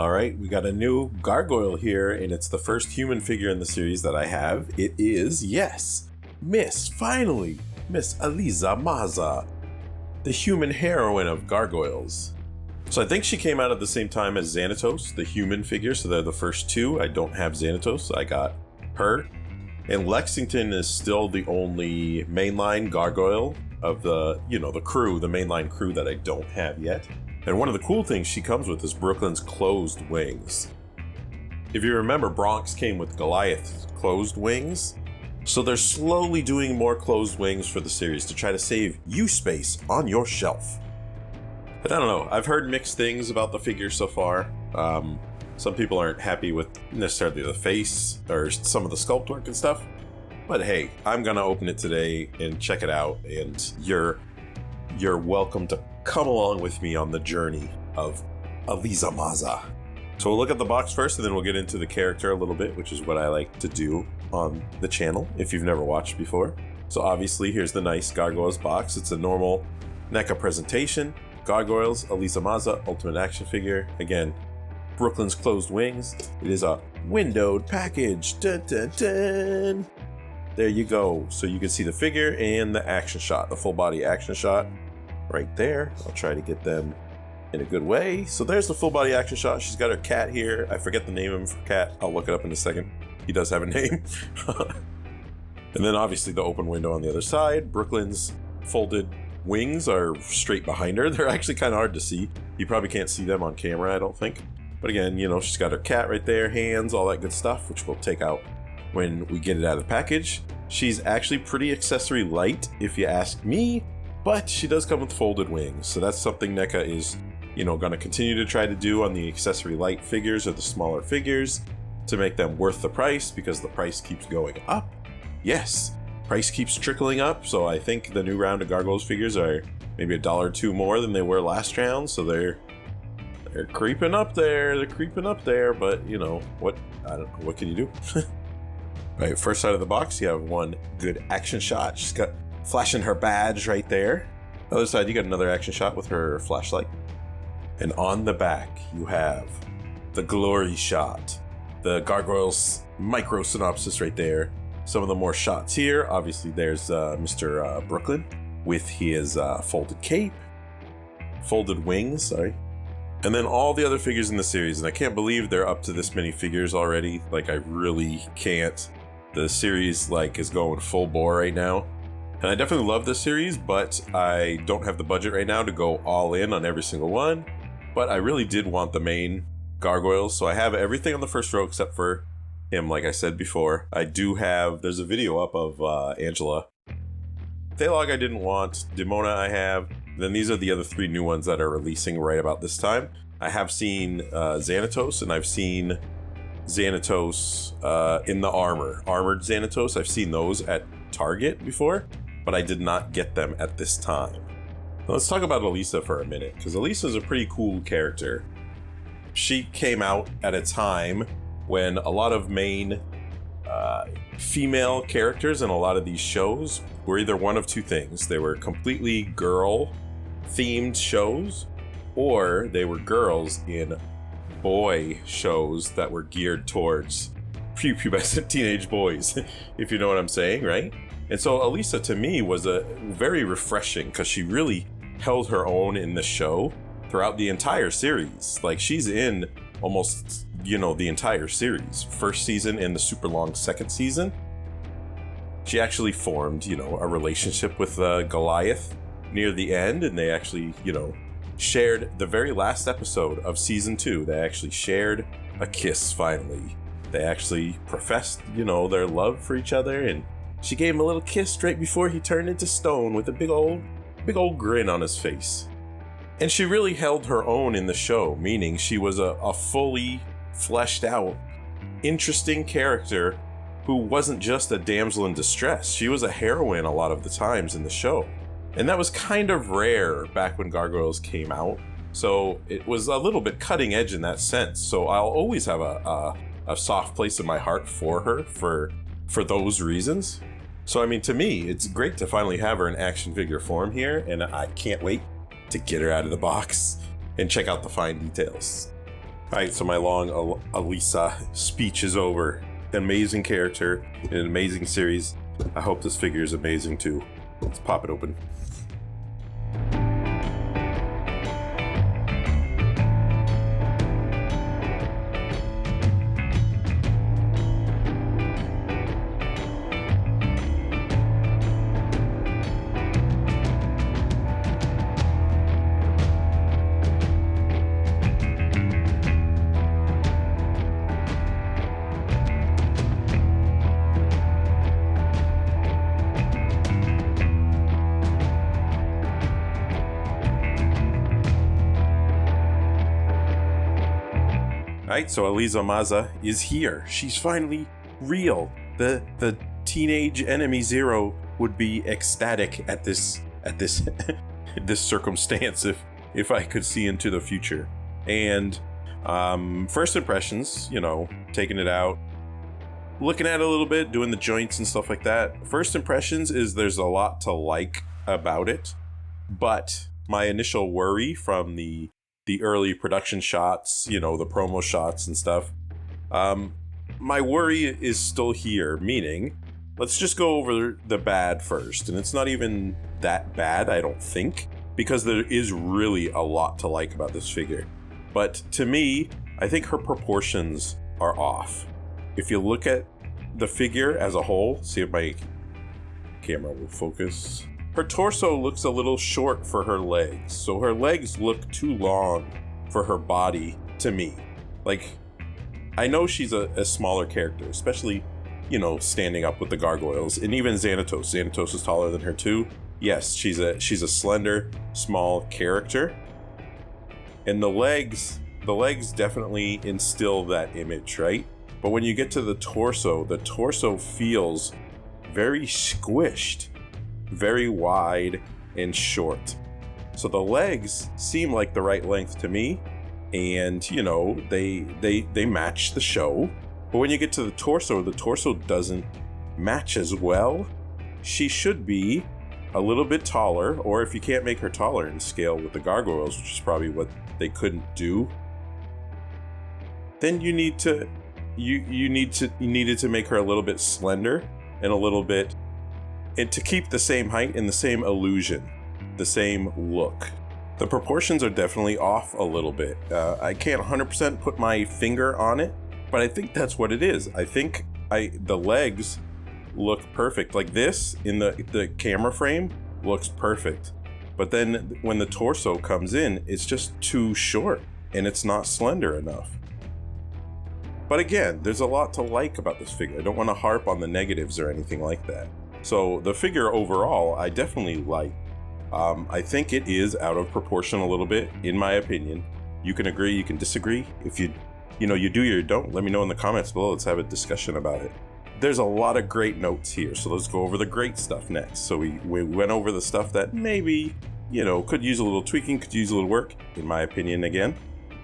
All right, we got a new Gargoyle here, and it's the first human figure in the series that I have. It is, yes, finally, Miss Elisa Maza, the human heroine of Gargoyles. So I think she came out at the same time as Xanatos, the human figure, so they're the first two. I don't have Xanatos, I got her. And Lexington is still the only mainline Gargoyle of the crew, the mainline crew that I don't have yet. And one of the cool things she comes with is Brooklyn's closed wings. If you remember, Bronx came with Goliath's closed wings. So they're slowly doing more closed wings for the series to try to save you space on your shelf. But I don't know, I've heard mixed things about the figure so far. Some people aren't happy with necessarily the face or some of the sculpt work and stuff. But hey, I'm gonna open it today and check it out, and you're welcome to come along with me on the journey of Elisa Maza. So we'll look at the box first, and then we'll get into the character a little bit, which is what I like to do on the channel if you've never watched before. So obviously, here's the nice Gargoyles box. It's a normal NECA presentation. Gargoyles, Elisa Maza, Ultimate Action Figure. Again, Brooklyn's closed wings. It is a windowed package. Dun, dun, dun. There you go. So you can see the figure and the action shot, the full body action shot right there. I'll try to get them in a good way. So there's the full body action shot. She's got her cat here. I forget the name of him for cat. I'll look it up in a second. He does have a name. And then obviously the open window on the other side. Brooklyn's folded wings are straight behind her. They're actually kind of hard to see. You probably can't see them on camera, I don't think. But again, she's got her cat right there, hands, all that good stuff, which we'll take out when we get it out of the package. She's actually pretty accessory light, if you ask me, but she does come with folded wings. So that's something NECA is, going to continue to try to do on the accessory light figures or the smaller figures to make them worth the price, because the price keeps going up. Yes, price keeps trickling up. So I think the new round of Gargoyles figures are maybe $1 or $2 more than they were last round. So they're creeping up there. They're creeping up there, but what? I don't know. What can you do? Right, first side of the box, you have one good action shot. She's got flashing her badge right there. Other side, you got another action shot with her flashlight. And on the back, you have the glory shot. The Gargoyles micro synopsis right there. Some of the more shots here. Obviously, there's Mr. Brooklyn with his folded cape. Folded wings, sorry. And then all the other figures in the series. And I can't believe they're up to this many figures already. Like, I really can't. The series is going full bore right now. And I definitely love this series, but I don't have the budget right now to go all in on every single one. But I really did want the main Gargoyles, so I have everything on the first row except for him, like I said before. I do have, there's a video up of Angela. Thalog I didn't want, Demona I have, then these are the other three new ones that are releasing right about this time. I have seen Xanatos, and I've seen Xanatos in the armored Xanatos. I've seen those at Target before, but I did not get them at this time. Now let's talk about Elisa for a minute, because Elisa is a pretty cool character. She came out at a time when a lot of main female characters in a lot of these shows were either one of two things. They were completely girl themed shows, or they were girls in boy shows that were geared towards pubescent teenage boys, if you know what I'm saying, right? And so Elisa to me was a very refreshing, because she really held her own in the show throughout the entire series. Like, she's in almost, the entire series. First season and the super long second season. She actually formed, a relationship with Goliath near the end, and they actually, shared the very last episode of season 2. They actually shared a kiss finally. They actually professed, their love for each other, and she gave him a little kiss right before he turned into stone with a big old grin on his face. And she really held her own in the show, meaning she was a fully fleshed out, interesting character who wasn't just a damsel in distress. She was a heroine a lot of the times in the show. And that was kind of rare back when Gargoyles came out. So it was a little bit cutting edge in that sense. So I'll always have a soft place in my heart for her for those reasons. So I mean, to me, it's great to finally have her in action figure form here, and I can't wait to get her out of the box and check out the fine details. Alright, so my long Elisa speech is over. Amazing character, an amazing series. I hope this figure is amazing too. Let's pop it open. Alright, so Elisa Maza is here. She's finally real. The teenage enemyzero would be ecstatic at this this circumstance if I could see into the future. And first impressions, taking it out, looking at it a little bit, doing the joints and stuff like that. First impressions is there's a lot to like about it, but my initial worry from the early production shots, the promo shots and stuff, my worry is still here, meaning, let's just go over the bad first. And it's not even that bad, I don't think, because there is really a lot to like about this figure. But to me, I think her proportions are off. If you look at the figure as a whole, see if my camera will focus. Her torso looks a little short for her legs, so her legs look too long for her body to me. Like, I know she's a smaller character, especially, standing up with the Gargoyles, and even Xanatos. Xanatos is taller than her too. Yes, she's a slender, small character, and the legs definitely instill that image, right? But when you get to the torso feels very squished, very wide and short. So the legs seem like the right length to me, and they match the show. But when you get to the torso doesn't match as well. She should be a little bit taller, or if you can't make her taller in scale with the Gargoyles, which is probably what they couldn't do, then you needed to make her a little bit slender and a little bit, and to keep the same height and the same illusion, the same look. The proportions are definitely off a little bit. I can't 100% put my finger on it, but I think that's what it is. I think the legs look perfect. Like this in the camera frame looks perfect. But then when the torso comes in, it's just too short and it's not slender enough. But again, there's a lot to like about this figure. I don't want to harp on the negatives or anything like that. So the figure overall, I definitely like. I think it is out of proportion a little bit, in my opinion. You can agree, you can disagree. If you do or you don't, let me know in the comments below. Let's have a discussion about it. There's a lot of great notes here, so let's go over the great stuff next. So we went over the stuff that maybe, could use a little tweaking, could use a little work, in my opinion again.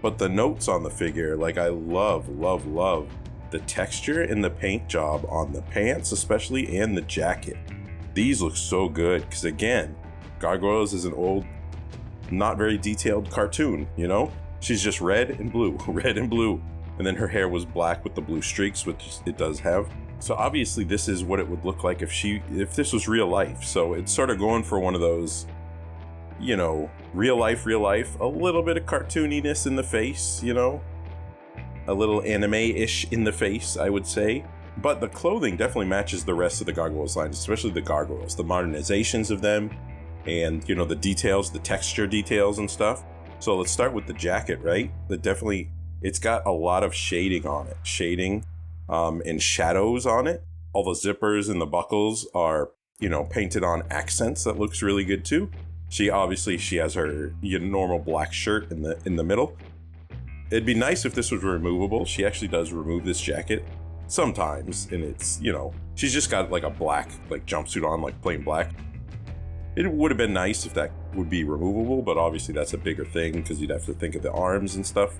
But the notes on the figure, like I love the texture and the paint job on the pants especially, and the jacket. These look so good, because again, Gargoyles is an old, not very detailed cartoon, She's just red and blue, and then her hair was black with the blue streaks, which it does have. So obviously this is what it would look like if this was real life. So it's sort of going for one of those, real life, a little bit of cartooniness in the face, a little anime-ish in the face, I would say. But the clothing definitely matches the rest of the Gargoyles line, especially the Gargoyles, the modernizations of them, and the details, the texture details and stuff. So let's start with the jacket, right? It's got a lot of shading on it, and shadows on it. All the zippers and the buckles are, painted on accents. That looks really good too. She has her normal black shirt in the middle. It'd be nice if this was removable. She actually does remove this jacket sometimes, and it's, she's just got like a black jumpsuit on, like plain black. It would have been nice if that would be removable, but obviously that's a bigger thing because you'd have to think of the arms and stuff.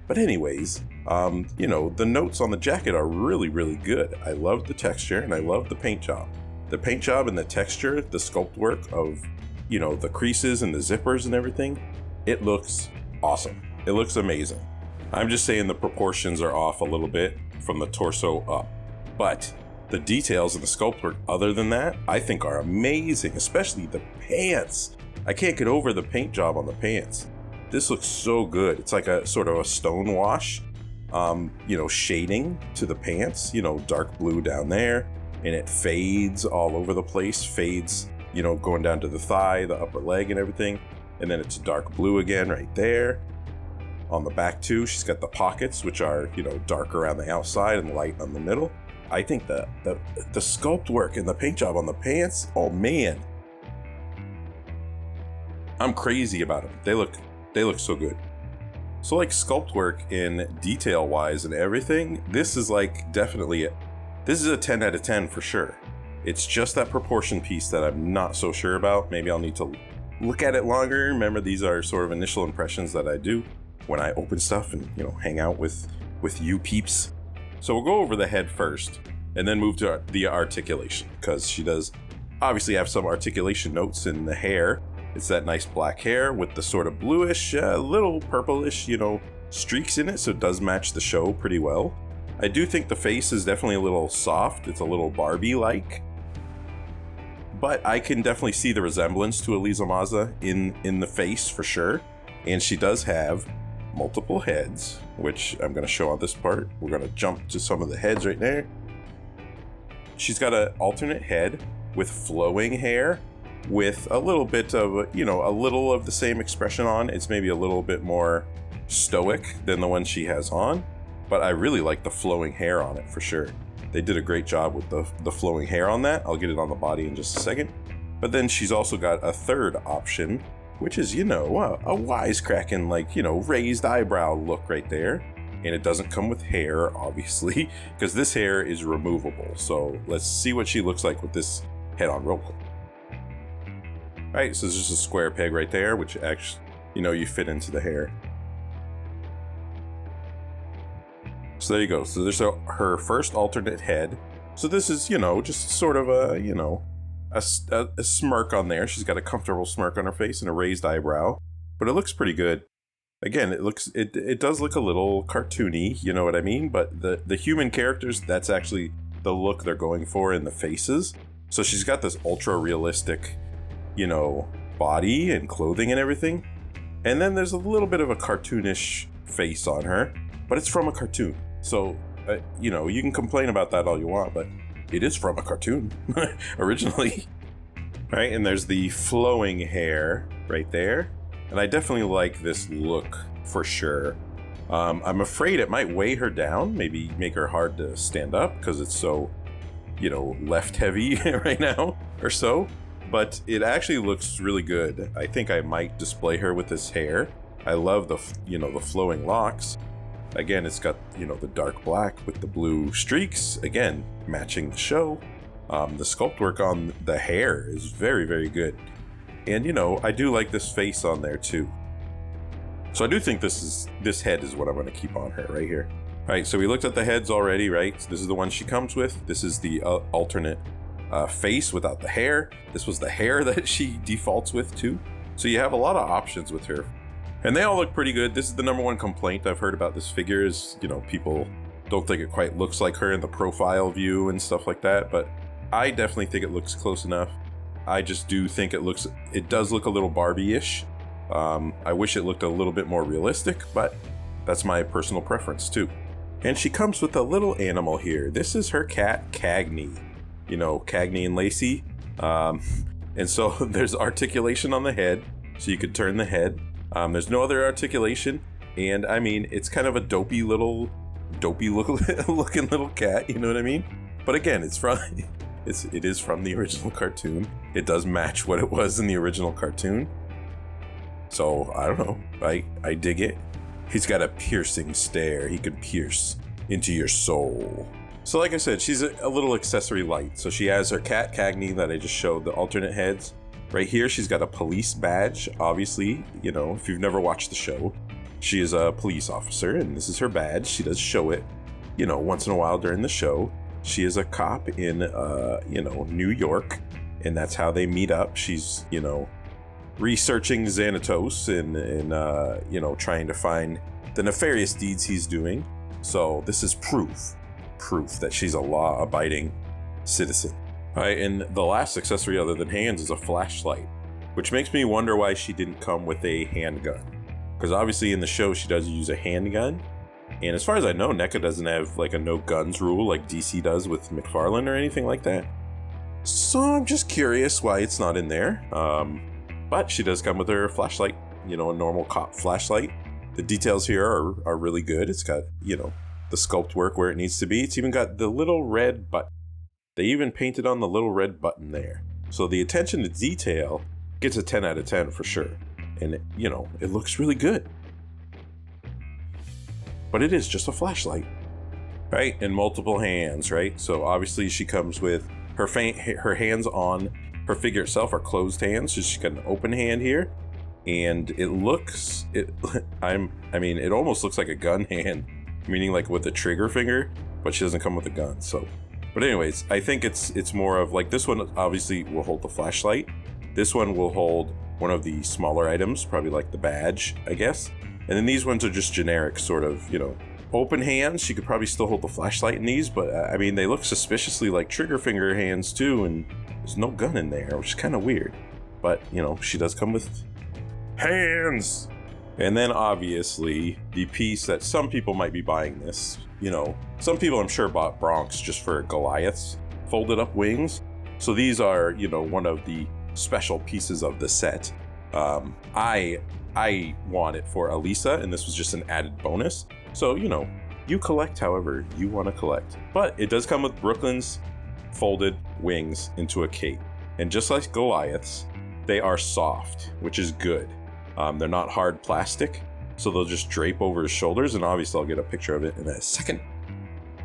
But anyways, the notes on the jacket are really, really good. I love the texture and I love the paint job. The paint job and the texture, the sculpt work of, the creases and the zippers and everything, it looks awesome. It looks amazing. I'm just saying the proportions are off a little bit from the torso up. But the details and the sculpt work other than that, I think are amazing, especially the pants. I can't get over the paint job on the pants. This looks so good. It's like a sort of a stone wash, shading to the pants, dark blue down there, and it fades all over the place, fades, going down to the thigh, the upper leg and everything. And then it's dark blue again right there. On the back too, she's got the pockets, which are, dark around the outside and light on the middle. I think the sculpt work and the paint job on the pants, oh man. I'm crazy about them. They look so good. So like sculpt work in detail wise and everything, this is like definitely it. This is a 10 out of 10 for sure. It's just that proportion piece that I'm not so sure about. Maybe I'll need to look at it longer. Remember, these are sort of initial impressions that I do when I open stuff and, hang out with you peeps. So we'll go over the head first and then move to the articulation, because she does obviously have some articulation notes in the hair. It's that nice black hair with the sort of bluish, little purplish, streaks in it. So it does match the show pretty well. I do think the face is definitely a little soft. It's a little Barbie-like. But I can definitely see the resemblance to Elisa Maza in the face for sure. And she does have multiple heads, which I'm going to show on this part. We're going to jump to some of the heads right there. She's got an alternate head with flowing hair, with a little bit of, a little of the same expression on. It's maybe a little bit more stoic than the one she has on, but I really like the flowing hair on it for sure. They did a great job with the flowing hair on that. I'll get it on the body in just a second. But then she's also got a third option, which is, a wisecracking, raised eyebrow look right there. And it doesn't come with hair, obviously, because this hair is removable. So let's see what she looks like with this head on real quick. All right, so there's just a square peg right there, which actually, you fit into the hair. So there you go. So there's her first alternate head. So this is, just sort of a smirk on there. She's got a comfortable smirk on her face and a raised eyebrow, but it looks pretty good. Again, it does look a little cartoony, you know what I mean? But the human characters, that's actually the look they're going for in the faces. So she's got this ultra realistic, body and clothing and everything. And then there's a little bit of a cartoonish face on her, but it's from a cartoon. So, you can complain about that all you want, but it is from a cartoon originally. Right, and there's the flowing hair right there. And I definitely like this look for sure. I'm afraid it might weigh her down, maybe make her hard to stand up because it's so, left heavy right now or so. But it actually looks really good. I think I might display her with this hair. I love the flowing locks. Again, it's got, the dark black with the blue streaks, again, matching the show. The sculpt work on the hair is very, very good. And, I do like this face on there too. So I do think this head is what I'm going to keep on her right here. All right, so we looked at the heads already, right? So this is the one she comes with. This is the alternate face without the hair. This was the hair that she defaults with too. So you have a lot of options with her. And they all look pretty good. This is the number one complaint I've heard about this figure is, people don't think it quite looks like her in the profile view and stuff like that. But I definitely think it looks close enough. I just do think it does look a little Barbie-ish. I wish it looked a little bit more realistic, but that's my personal preference too. And she comes with a little animal here. This is her cat, Cagney. Cagney and Lacey. And so there's articulation on the head, so you could turn the head. There's no other articulation, and I mean, it's kind of a dopey looking little cat, you know what I mean? But again, it is from the original cartoon. It does match what it was in the original cartoon. So, I don't know, I dig it. He's got a piercing stare. He can pierce into your soul. So like I said, she's a little accessory light. So she has her cat, Cagney, that I just showed, the alternate heads. Right here, she's got a police badge, obviously. If you've never watched the show, she is a police officer, and this is her badge. She does show it, once in a while during the show. She is a cop in, New York, and that's how they meet up. She's, researching Xanatos and trying to find the nefarious deeds he's doing. So this is proof that she's a law-abiding citizen. All right, and the last accessory other than hands is a flashlight, which makes me wonder why she didn't come with a handgun. Because obviously in the show she does use a handgun, and as far as I know, NECA doesn't have like a no guns rule like DC does with McFarlane or anything like that. So I'm just curious why it's not in there. But she does come with her flashlight, a normal cop flashlight. The details here are really good. It's got, the sculpt work where it needs to be. It's even got the little red button. They even painted on the little red button there. So the attention to detail gets a 10 out of 10 for sure. And it looks really good. But it is just a flashlight, right? And multiple hands, right? So obviously she comes with her hands on her figure itself are closed hands. So she's got an open hand here, and it almost looks like a gun hand, meaning like with a trigger finger, but she doesn't come with a gun. So, but anyways, I think it's more of like this one obviously will hold the flashlight. This one will hold one of the smaller items, probably like the badge, I guess. And then these ones are just generic sort of, open hands. She could probably still hold the flashlight in these, but they look suspiciously like trigger finger hands too, and there's no gun in there, which is kind of weird. But, she does come with hands. And then obviously the piece that some people might be buying this, some people I'm sure bought Bronx just for Goliath's folded up wings. So these are, one of the special pieces of the set. I want it for Elisa, and this was just an added bonus. So, you collect however you want to collect. But it does come with Brooklyn's folded wings into a cape. And just like Goliath's, they are soft, which is good. They're not hard plastic, so they'll just drape over his shoulders, and obviously I'll get a picture of it in a second.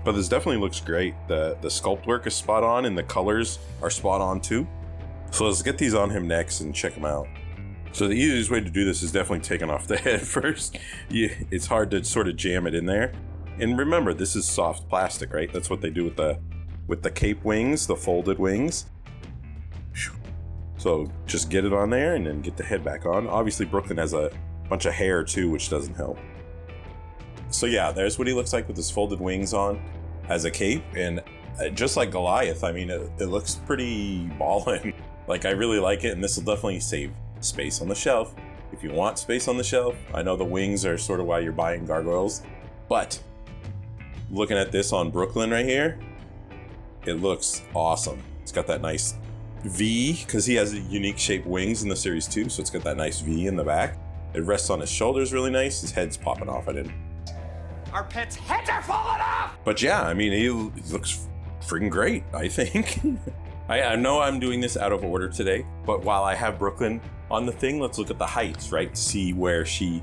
But this definitely looks great. The sculpt work is spot on, and the colors are spot on too. So let's get these on him next and check them out. So the easiest way to do this is definitely taking off the head first. It's hard to sort of jam it in there. And remember, this is soft plastic, right? That's what they do with the cape wings, the folded wings. So just get it on there and then get the head back on. Obviously, Brooklyn has a bunch of hair too, which doesn't help. So yeah, there's what he looks like with his folded wings on as a cape. And just like Goliath, it looks pretty ballin'. Like, I really like it, and this will definitely save space on the shelf. If you want space on the shelf, I know the wings are sort of why you're buying Gargoyles, but looking at this on Brooklyn right here, it looks awesome. It's got that nice V, because he has unique shaped wings in the series too, so it's got that nice V in the back. It rests on his shoulders really nice. His head's popping off. Our pets' heads are falling off! But yeah, he looks freaking great, I think. I know I'm doing this out of order today, but while I have Brooklyn on the thing, let's look at the heights, right? To see where she,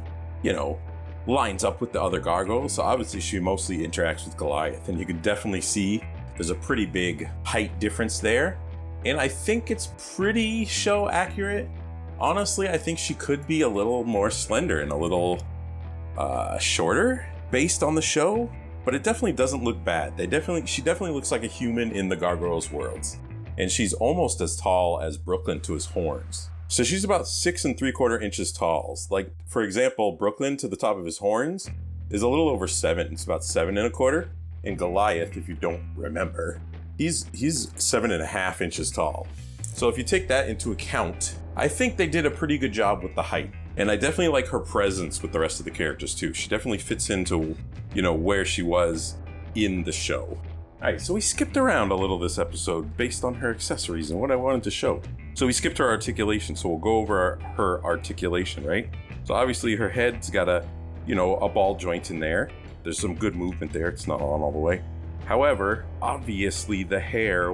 lines up with the other Gargoyles. So obviously she mostly interacts with Goliath, and you can definitely see there's a pretty big height difference there. And I think it's pretty show accurate. Honestly, I think she could be a little more slender and a little shorter based on the show, but it definitely doesn't look bad. She definitely looks like a human in the Gargoyles worlds. And she's almost as tall as Brooklyn to his horns. So she's about 6 3/4 inches tall. Like, for example, Brooklyn to the top of his horns is a little over 7. It's about 7 1/4. And Goliath, if you don't remember, he's 7 1/2 inches tall. So if you take that into account, I think they did a pretty good job with the height. And I definitely like her presence with the rest of the characters too. She definitely fits into, where she was in the show. Alright, so we skipped around a little this episode based on her accessories and what I wanted to show. So we skipped her articulation, so we'll go over her articulation, right? So obviously her head's got a ball joint in there. There's some good movement there. It's not on all the way. However, obviously the hair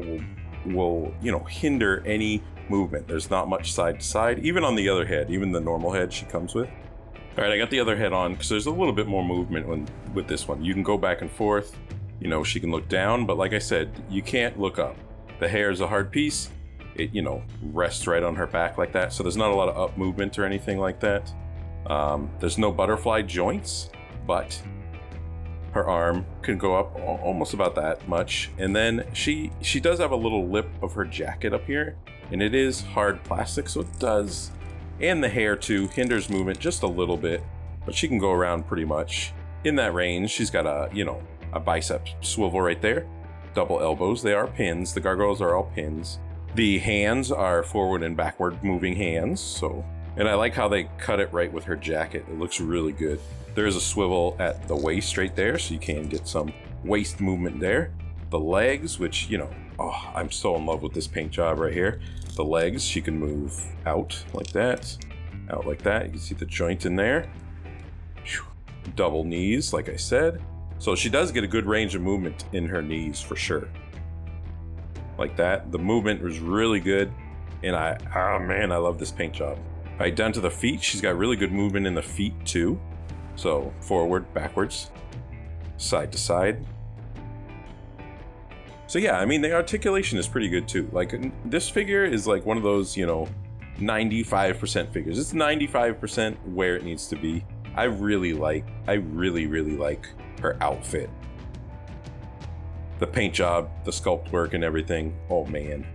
will hinder any movement. There's not much side to side, even on the other head, even the normal head she comes with. Alright, I got the other head on because there's a little bit more movement with this one. You can go back and forth. She can look down, but like I said, you can't look up. The hair is a hard piece. It, rests right on her back like that. So there's not a lot of up movement or anything like that. There's no butterfly joints, but her arm can go up almost about that much. And then she does have a little lip of her jacket up here, and it is hard plastic, so it does. And the hair too hinders movement just a little bit. but she can go around pretty much in that range. She's got a, you know, a bicep swivel right there. Double elbows, they are pins. The gargoyles are all pins. The hands are forward and backward moving hands. So, and I like how they cut it right with her jacket. It looks really good. There is a swivel at the waist right there, so you can get some waist movement there. The legs, which, you know, oh, I'm so in love with this paint job right here. The legs, she can move out like that, out like that. You can see the joint in there. Double knees, like I said. So she does get a good range of movement in her knees for sure. Like that. The movement was really good. And oh man, I love this paint job. All right, down to the feet. She's got really good movement in the feet too. So forward, backwards, side to side. So yeah, I mean, the articulation is pretty good too. Like this figure is like one of those, you know, 95% figures. It's 95% where it needs to be. I really like her outfit. The paint job, the sculpt work and everything. Oh man.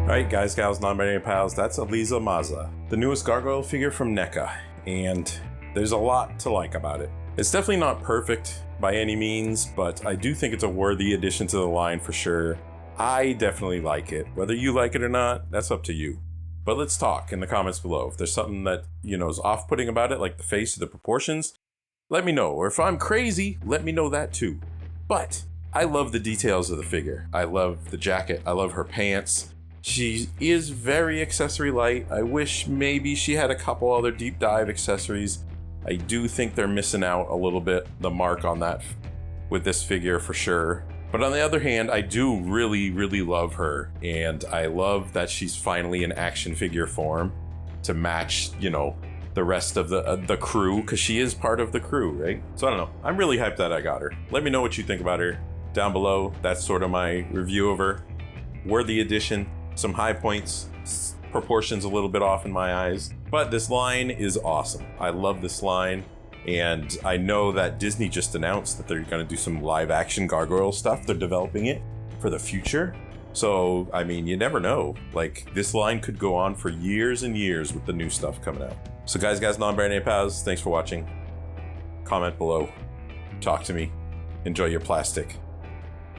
Alright guys, gals, non-binary pals, that's Elisa Maza, the newest Gargoyle figure from NECA, and there's a lot to like about it. It's definitely not perfect by any means, but I do think it's a worthy addition to the line for sure. I definitely like it. Whether you like it or not, that's up to you. But let's talk in the comments below. If there's something that, you know, is off-putting about it, like the face or the proportions, let me know. Or if I'm crazy, let me know that too. But I love the details of the figure. I love the jacket. I love her pants. She is very accessory light. I wish maybe she had a couple other deep dive accessories. I do think they're missing out a little bit, the mark on that with this figure for sure. But on the other hand, I do really love her, and I love that she's finally in action figure form to match, you know, the rest of the crew, because she is part of the crew, right? So I don't know. I'm really hyped that I got her. Let me know what you think about her down below. That's sort of my review of her. Worthy addition. Some high points, proportions a little bit off in my eyes, but this line is awesome. I love this line, and I know that Disney just announced that they're going to do some live action Gargoyle stuff. They're developing it for the future. So, I mean, you never know. Like, this line could go on for years and years with the new stuff coming out. So guys, non-binary pals, thanks for watching. Comment below. Talk to me. Enjoy your plastic.